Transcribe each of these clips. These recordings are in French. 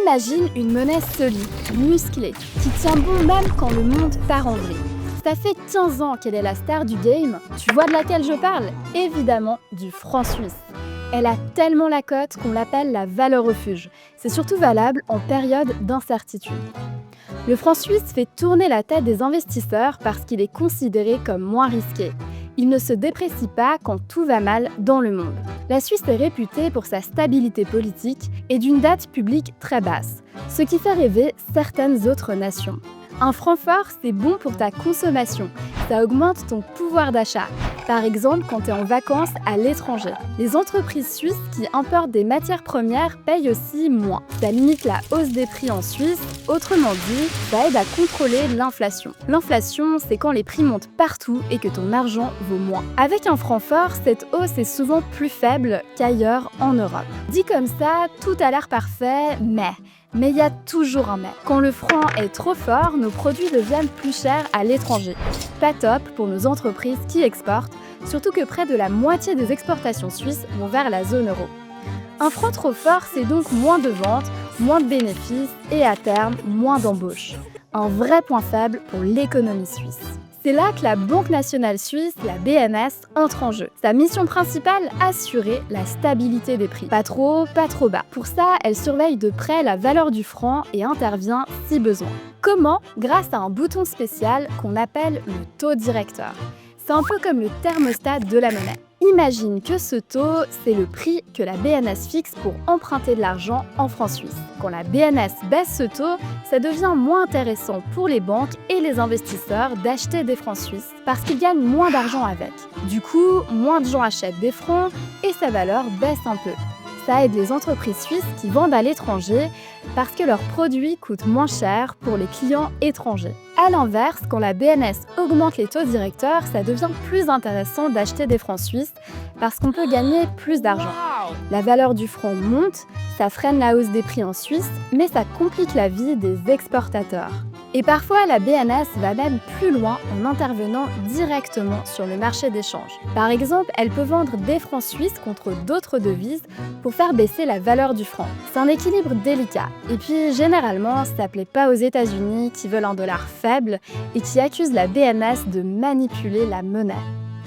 Imagine une monnaie solide, musclée, qui tient bon même quand le monde part en vrille. Ça fait 15 ans qu'elle est la star du game. Tu vois de laquelle je parle? Évidemment, du franc suisse. Elle a tellement la cote qu'on l'appelle la valeur refuge. C'est surtout valable en période d'incertitude. Le franc suisse fait tourner la tête des investisseurs parce qu'il est considéré comme moins risqué. Il ne se déprécie pas quand tout va mal dans le monde. La Suisse est réputée pour sa stabilité politique et d'une dette publique très basse, ce qui fait rêver certaines autres nations. Un franc fort, c'est bon pour ta consommation. Ça augmente ton pouvoir d'achat. Par exemple, quand tu es en vacances à l'étranger. Les entreprises suisses qui importent des matières premières payent aussi moins. Ça limite la hausse des prix en Suisse. Autrement dit, ça aide à contrôler l'inflation. L'inflation, c'est quand les prix montent partout et que ton argent vaut moins. Avec un franc fort, cette hausse est souvent plus faible qu'ailleurs en Europe. Dit comme ça, tout a l'air parfait, mais il y a toujours un mais. Quand le franc est trop fort, nos produits deviennent plus chers à l'étranger. Pas top pour nos entreprises qui exportent, surtout que près de la moitié des exportations suisses vont vers la zone euro. Un franc trop fort, c'est donc moins de ventes, moins de bénéfices et à terme, moins d'embauches. Un vrai point faible pour l'économie suisse. C'est là que la Banque nationale suisse, la BNS, entre en jeu. Sa mission principale, assurer la stabilité des prix. Pas trop, pas trop bas. Pour ça, elle surveille de près la valeur du franc et intervient si besoin. Comment? Grâce à un bouton spécial qu'on appelle le taux directeur. C'est un peu comme le thermostat de la monnaie. Imagine que ce taux, c'est le prix que la BNS fixe pour emprunter de l'argent en francs suisses. Quand la BNS baisse ce taux, ça devient moins intéressant pour les banques et les investisseurs d'acheter des francs suisses parce qu'ils gagnent moins d'argent avec. Du coup, moins de gens achètent des francs et sa valeur baisse un peu. Ça aide les entreprises suisses qui vendent à l'étranger parce que leurs produits coûtent moins cher pour les clients étrangers. A l'inverse, quand la BNS augmente les taux directeurs, ça devient plus intéressant d'acheter des francs suisses parce qu'on peut gagner plus d'argent. La valeur du franc monte, ça freine la hausse des prix en Suisse, mais ça complique la vie des exportateurs. Et parfois, la BNS va même plus loin en intervenant directement sur le marché d'échange. Par exemple, elle peut vendre des francs suisses contre d'autres devises pour faire baisser la valeur du franc. C'est un équilibre délicat. Et puis, généralement, ça plaît pas aux États-Unis qui veulent un dollar faible et qui accusent la BNS de manipuler la monnaie.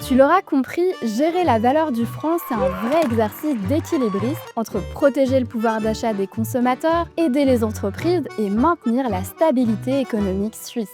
Tu l'auras compris, gérer la valeur du franc, c'est un vrai exercice d'équilibriste entre protéger le pouvoir d'achat des consommateurs, aider les entreprises et maintenir la stabilité économique suisse.